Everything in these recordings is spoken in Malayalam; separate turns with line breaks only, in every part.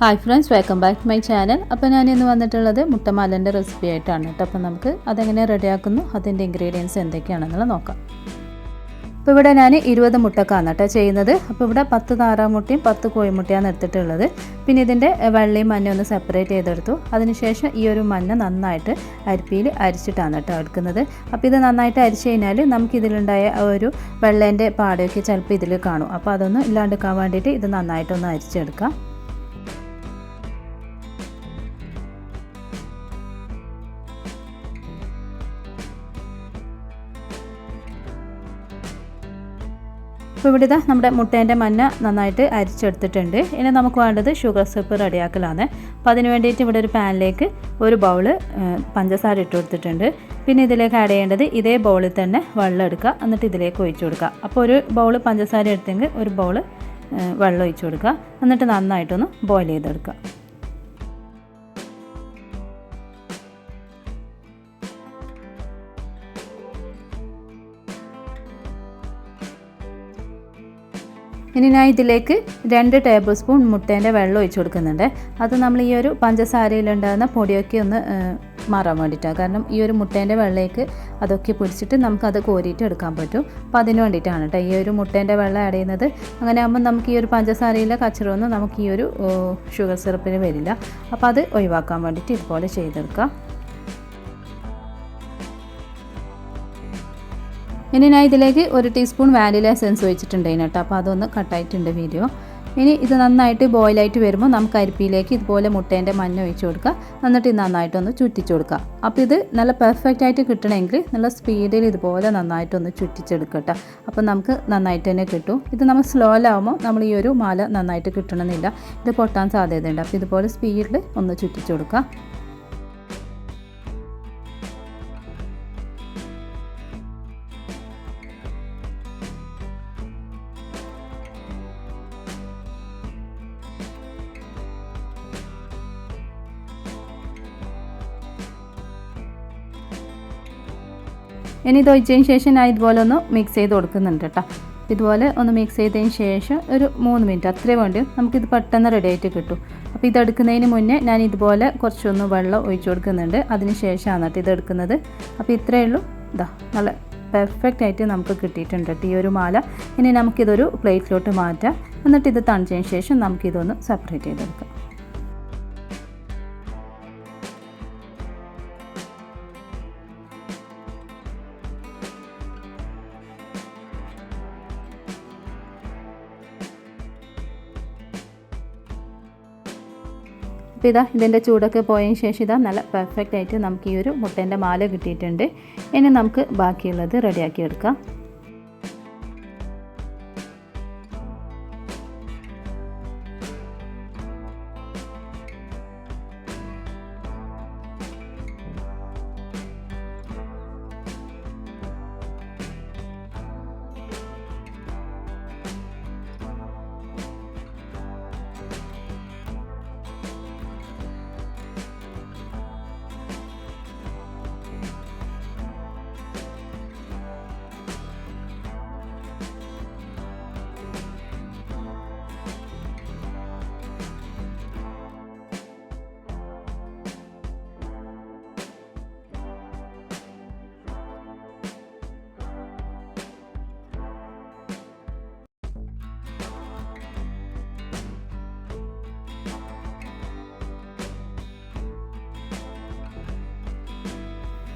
Hi friends, welcome back to my channel. അപ്പോൾ ഞാൻ ഇന്ന് വന്നിട്ടുള്ളത് മുട്ടമാലൻ്റെ റെസിപ്പി ആയിട്ടാണ് കേട്ടോ. അപ്പോൾ നമുക്ക് അതെങ്ങനെ റെഡിയാക്കുന്നു, അതിൻ്റെ ഇൻഗ്രീഡിയൻസ് എന്തൊക്കെയാണെന്നുള്ളത് നോക്കാം. അപ്പോൾ ഇവിടെ ഞാൻ 20 മുട്ടക്കാണ് കേട്ടോ ചെയ്യുന്നത്. അപ്പോൾ ഇവിടെ 10 താറാമുട്ടയും 10 കോഴിമുട്ടയാണ് എടുത്തിട്ടുള്ളത്. പിന്നെ ഇതിൻ്റെ വെള്ളയും മഞ്ഞയും ഒന്ന് സെപ്പറേറ്റ് ചെയ്തെടുത്തു. അതിനുശേഷം ഈ ഒരു മഞ്ഞ നന്നായിട്ട് അരിപ്പിയിൽ അരിച്ചിട്ടാണ് കേട്ടോ എടുക്കുന്നത്. അപ്പോൾ ഇത് നന്നായിട്ട് അരിച്ച് കഴിഞ്ഞാൽ നമുക്കിതിലുണ്ടായ ഒരു വെള്ളേൻ്റെ പാടയൊക്കെ ചിലപ്പോൾ ഇതിൽ കാണും. അപ്പോൾ അതൊന്നും ഇല്ലാണ്ടിരിക്കാൻ വേണ്ടിയിട്ട് ഇത് നന്നായിട്ടൊന്ന് അരിച്ചെടുക്കാം. ഇപ്പോൾ ഇവിടെ നമ്മുടെ മുട്ടേൻ്റെ മഞ്ഞ നന്നായിട്ട് അരിച്ചെടുത്തിട്ടുണ്ട്. ഇനി നമുക്ക് വേണ്ടത് ഷുഗർ സിറപ്പ് റെഡിയാക്കലാണ്. അപ്പോൾ അതിന് വേണ്ടിയിട്ട് ഇവിടെ ഒരു പാനിലേക്ക് ഒരു ബൗള് പഞ്ചസാര ഇട്ട് കൊടുത്തിട്ടുണ്ട്. പിന്നെ ഇതിലേക്ക് ആഡ് ചെയ്യേണ്ടത് ഇതേ ബൗളിൽ തന്നെ വെള്ളം എടുക്കുക, എന്നിട്ട് ഇതിലേക്ക് ഒഴിച്ചു കൊടുക്കുക. അപ്പോൾ ഒരു ബൗള് പഞ്ചസാര എടുത്തെങ്കിൽ ഒരു ബൗള് വെള്ളം ഒഴിച്ചു കൊടുക്കുക, എന്നിട്ട് നന്നായിട്ടൊന്ന് ബോയിൽ ചെയ്തെടുക്കുക. ഇനി ഞാൻ ഇതിലേക്ക് 2 ടേബിൾ സ്പൂൺ മുട്ടേൻ്റെ വെള്ളം ഒഴിച്ചു കൊടുക്കുന്നുണ്ട്. അത് നമ്മൾ ഈ ഒരു പഞ്ചസാരയിലുണ്ടാകുന്ന പൊടിയൊക്കെ ഒന്ന് മാറാൻ വേണ്ടിയിട്ടാണ്. കാരണം ഈ ഒരു മുട്ടേൻ്റെ വെള്ളത്തേക്ക് അതൊക്കെ പിടിച്ചിട്ട് നമുക്കത് കോരിയിട്ട് എടുക്കാൻ പറ്റും. അപ്പോൾ അതിന് വേണ്ടിയിട്ടാണ് കേട്ടോ ഈ ഒരു മുട്ടേൻ്റെ വെള്ളം ആഡ് ചെയ്യുന്നത്. അങ്ങനെ ആകുമ്പോൾ നമുക്ക് ഈ ഒരു പഞ്ചസാരയിലെ കച്ചറൊന്നും നമുക്ക് ഈ ഒരു ഷുഗർ സിറപ്പിന് വരില്ല. അപ്പോൾ അത് ഒഴിവാക്കാൻ വേണ്ടിയിട്ട് ഇതുപോലെ ചെയ്തെടുക്കാം. ഇനി ഞാൻ ഇതിലേക്ക് 1 ടീസ്പൂൺ വാനില എസൻസ് ഒഴിച്ചിട്ടുണ്ടായിരുന്നു കേട്ടോ. അപ്പോൾ അതൊന്ന് കട്ടായിട്ടുണ്ട് വീഡിയോ. ഇനി ഇത് നന്നായിട്ട് ബോയിലായിട്ട് വരുമ്പോൾ നമുക്ക് അരിപ്പിയിലേക്ക് ഇതുപോലെ മുട്ടേൻ്റെ മഞ്ഞ ഒഴിച്ച് കൊടുക്കുക, എന്നിട്ട് ഇത് നന്നായിട്ടൊന്ന് ചുറ്റിച്ച് കൊടുക്കുക. അപ്പോൾ ഇത് നല്ല പെർഫെക്റ്റ് ആയിട്ട് കിട്ടണമെങ്കിൽ നല്ല സ്പീഡിൽ ഇതുപോലെ നന്നായിട്ടൊന്ന് ചുറ്റിച്ചെടുക്കട്ടോ. അപ്പോൾ നമുക്ക് നന്നായിട്ട് തന്നെ കിട്ടും. ഇത് നമ്മൾ സ്ലോയിലാവുമ്പോൾ നമ്മൾ ഈ ഒരു മാല നന്നായിട്ട് കിട്ടണമെന്നില്ല, ഇത് പൊട്ടാൻ സാധ്യതയുണ്ട്. അപ്പോൾ ഇതുപോലെ സ്പീഡിൽ ഒന്ന് ചുറ്റിച്ച് കൊടുക്കുക. ഇനി ഇത് ഒഴിച്ചതിന് ശേഷം ഞാൻ ഇതുപോലെ ഒന്ന് മിക്സ് ചെയ്ത് കൊടുക്കുന്നുണ്ട് കേട്ടോ. ഇതുപോലെ ഒന്ന് മിക്സ് ചെയ്തതിന് ശേഷം ഒരു 3 മിനിറ്റ് അത്രേ വേണ്ടി നമുക്കിത് പെട്ടെന്ന് റെഡി ആയിട്ട് കിട്ടും. അപ്പോൾ ഇതെടുക്കുന്നതിന് മുന്നേ ഞാൻ ഇതുപോലെ കുറച്ചൊന്ന് വെള്ളം ഒഴിച്ചു കൊടുക്കുന്നുണ്ട്. അതിന് ശേഷമാണ് കേട്ടോ ഇതെടുക്കുന്നത്. അപ്പോൾ ഇത്രയേ ഉള്ളൂ. ഇതാ നല്ല പെർഫെക്റ്റ് ആയിട്ട് നമുക്ക് കിട്ടിയിട്ടുണ്ട് കേട്ടോ ഈ ഒരു മാല. ഇനി നമുക്കിതൊരു പ്ലേറ്റിലോട്ട് മാറ്റാം. എന്നിട്ട് ഇത് തണിച്ചതിന് ശേഷം നമുക്കിതൊന്ന് സെപ്പറേറ്റ് ചെയ്തെടുക്കാം. അപ്പോൾ ഇതാ ഇതിൻ്റെ ചൂടൊക്കെ പോയതിന് ശേഷം ഇതാ നല്ല പെർഫെക്റ്റ് ആയിട്ട് നമുക്ക് ഈ ഒരു മുട്ടേൻ്റെ മാല കിട്ടിയിട്ടുണ്ട്. ഇനി നമുക്ക് ബാക്കിയുള്ളത് റെഡിയാക്കി എടുക്കാം.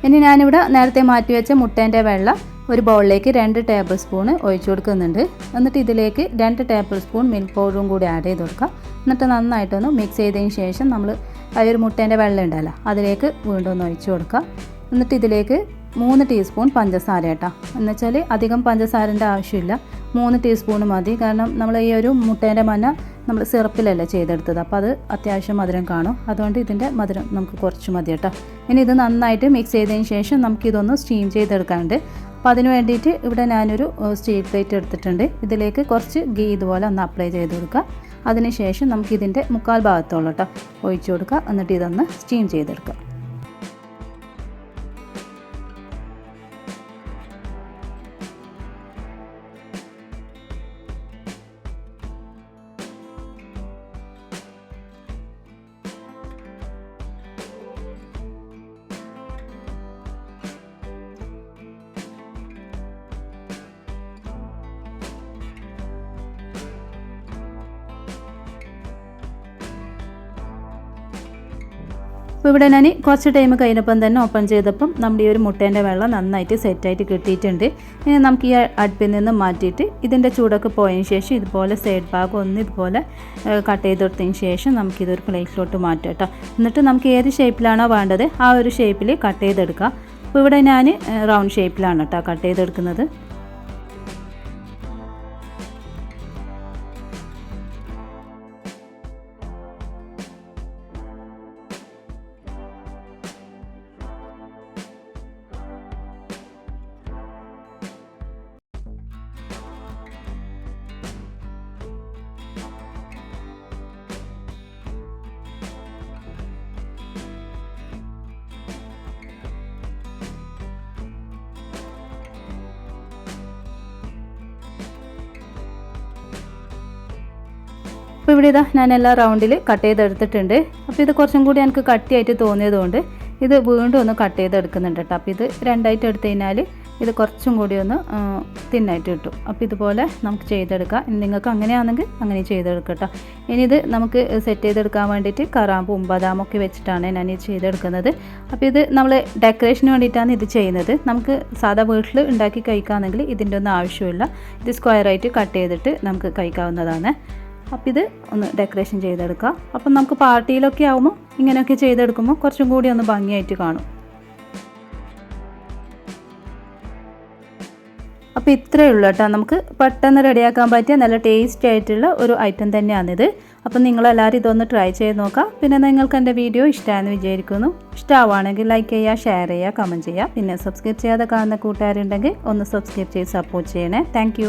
ഇനി ഞാനിവിടെ നേരത്തെ മാറ്റി വെച്ച മുട്ടേൻ്റെ വെള്ളം ഒരു ബൗളിലേക്ക് 2 ടേബിൾ സ്പൂൺ ഒഴിച്ചു കൊടുക്കുന്നുണ്ട്. എന്നിട്ട് ഇതിലേക്ക് 2 ടേബിൾ സ്പൂൺ മിൽക്ക് പൗഡറും കൂടി ആഡ് ചെയ്ത് കൊടുക്കുക. എന്നിട്ട് നന്നായിട്ടൊന്ന് മിക്സ് ചെയ്തതിന് ശേഷം നമ്മൾ ആ ഒരു മുട്ടേൻ്റെ വെള്ളം ഉണ്ടല്ലോ അതിലേക്ക് വീണ്ടും ഒന്ന് ഒഴിച്ചു കൊടുക്കുക. എന്നിട്ട് ഇതിലേക്ക് 3 ടീസ്പൂൺ പഞ്ചസാര കേട്ടോ. എന്നുവെച്ചാൽ അധികം പഞ്ചസാരൻ്റെ ആവശ്യമില്ല, 3 ടീസ്പൂൺ മതി. കാരണം നമ്മൾ ഈ ഒരു മുട്ടേൻ്റെ മഞ്ഞ നമ്മൾ സിറപ്പിലല്ല ചെയ്തെടുത്തത്, അപ്പോൾ അത് അത്യാവശ്യം മധുരം കാണും. അതുകൊണ്ട് ഇതിൻ്റെ മധുരം നമുക്ക് കുറച്ച് മതി കേട്ടോ. ഇനി ഇത് നന്നായിട്ട് മിക്സ് ചെയ്തതിന് ശേഷം നമുക്കിതൊന്ന് സ്റ്റീം ചെയ്തെടുക്കാനുണ്ട്. അപ്പോൾ അതിന് വേണ്ടിയിട്ട് ഇവിടെ ഞാനൊരു സ്റ്റീൽ പ്ലേറ്റ് എടുത്തിട്ടുണ്ട്. ഇതിലേക്ക് കുറച്ച് ഗീ ഇതുപോലെ ഒന്ന് അപ്ലൈ ചെയ്ത് കൊടുക്കുക. അതിന് ശേഷം നമുക്കിതിൻ്റെ 1/4 ഭാഗത്തോളം കേട്ടോ ഒഴിച്ചു കൊടുക്കുക. എന്നിട്ട് ഇതൊന്ന് സ്റ്റീം ചെയ്തെടുക്കുക. അപ്പോൾ ഇവിടെ ഞാൻ കുറച്ച് ടൈം കഴിഞ്ഞപ്പം തന്നെ ഓപ്പൺ ചെയ്തപ്പം നമ്മുടെ ഈ ഒരു മുട്ടേൻ്റെ വെള്ളം നന്നായിട്ട് സെറ്റായിട്ട് കിട്ടിയിട്ടുണ്ട്. ഇനി നമുക്ക് ഈ അടുപ്പിൽ നിന്ന് മാറ്റിയിട്ട് ഇതിൻ്റെ ചൂടൊക്കെ പോയതിന് ശേഷം ഇതുപോലെ സൈഡ് ഭാഗം ഒന്ന് ഇതുപോലെ കട്ട് ചെയ്ത് കൊടുത്തതിന് ശേഷം നമുക്കിതൊരു പ്ലേറ്റിലോട്ട് മാറ്റാം കേട്ടോ. എന്നിട്ട് നമുക്ക് ഏത് ഷേപ്പിലാണോ വേണ്ടത് ആ ഒരു ഷേപ്പിൽ കട്ട് ചെയ്തെടുക്കാം. അപ്പോൾ ഇവിടെ ഞാൻ റൗണ്ട് ഷേപ്പിലാണ് കേട്ടോ കട്ട് ചെയ്തെടുക്കുന്നത്. അപ്പോൾ ഇവിടെ ഇതാ ഞാൻ എല്ലാ റൗണ്ടിൽ കട്ട് ചെയ്തെടുത്തിട്ടുണ്ട്. അപ്പോൾ ഇത് കുറച്ചും കൂടി എനിക്ക് കട്ടിയായിട്ട് തോന്നിയതുകൊണ്ട് ഇത് വീണ്ടും ഒന്ന് കട്ട് ചെയ്തെടുക്കുന്നുണ്ട് കേട്ടോ. അപ്പോൾ ഇത് രണ്ടായിട്ട് എടുത്തു കഴിഞ്ഞാൽ ഇത് കുറച്ചും കൂടി ഒന്ന് തിന്നായിട്ട് കിട്ടും. അപ്പോൾ ഇതുപോലെ നമുക്ക് ചെയ്തെടുക്കാം. നിങ്ങൾക്ക് അങ്ങനെയാണെങ്കിൽ അങ്ങനെ ചെയ്തെടുക്കാം കേട്ടോ. ഇനി ഇത് നമുക്ക് സെറ്റ് ചെയ്തെടുക്കാൻ വേണ്ടിയിട്ട് കറാമ്പും ബദാമൊക്കെ വെച്ചിട്ടാണ് ഞാൻ ഇത് ചെയ്തെടുക്കുന്നത്. അപ്പോൾ ഇത് നമ്മൾ ഡെക്കറേഷന് വേണ്ടിയിട്ടാണ് ഇത് ചെയ്യുന്നത്. നമുക്ക് സാധാ വീട്ടിൽ ഉണ്ടാക്കി കഴിക്കാമെങ്കിൽ ഇതിൻ്റെ ഒന്നും ആവശ്യമില്ല. ഇത് സ്ക്വയറായിട്ട് കട്ട് ചെയ്തിട്ട് നമുക്ക് കഴിക്കാവുന്നതാണ്. അപ്പോൾ ഇത് ഒന്ന് ഡെക്കറേഷൻ ചെയ്തെടുക്കാം. അപ്പം നമുക്ക് പാർട്ടിയിലൊക്കെ ആകുമ്പോൾ ഇങ്ങനെയൊക്കെ ചെയ്തെടുക്കുമ്പോൾ കുറച്ചും കൂടി ഒന്ന് ഭംഗിയായിട്ട് കാണും. അപ്പോൾ ഇത്രയേ ഉള്ളൂ കേട്ടോ. നമുക്ക് പെട്ടെന്ന് റെഡിയാക്കാൻ പറ്റിയ നല്ല ടേസ്റ്റി ആയിട്ടുള്ള ഒരു ഐറ്റം തന്നെയാണിത്. അപ്പം നിങ്ങളെല്ലാവരും ഇതൊന്ന് ട്രൈ ചെയ്ത് നോക്കാം. പിന്നെ നിങ്ങൾക്ക് എൻ്റെ വീഡിയോ ഇഷ്ടമാണെന്ന് വിചാരിക്കുന്നു. ഇഷ്ടമാവുകയാണെങ്കിൽ ലൈക്ക് ചെയ്യുക, ഷെയർ ചെയ്യുക, കമൻറ്റ് ചെയ്യുക. പിന്നെ സബ്സ്ക്രൈബ് ചെയ്യാതെ കാണുന്ന കൂട്ടുകാരുണ്ടെങ്കിൽ ഒന്ന് സബ്സ്ക്രൈബ് ചെയ്ത് സപ്പോർട്ട് ചെയ്യണേ. താങ്ക്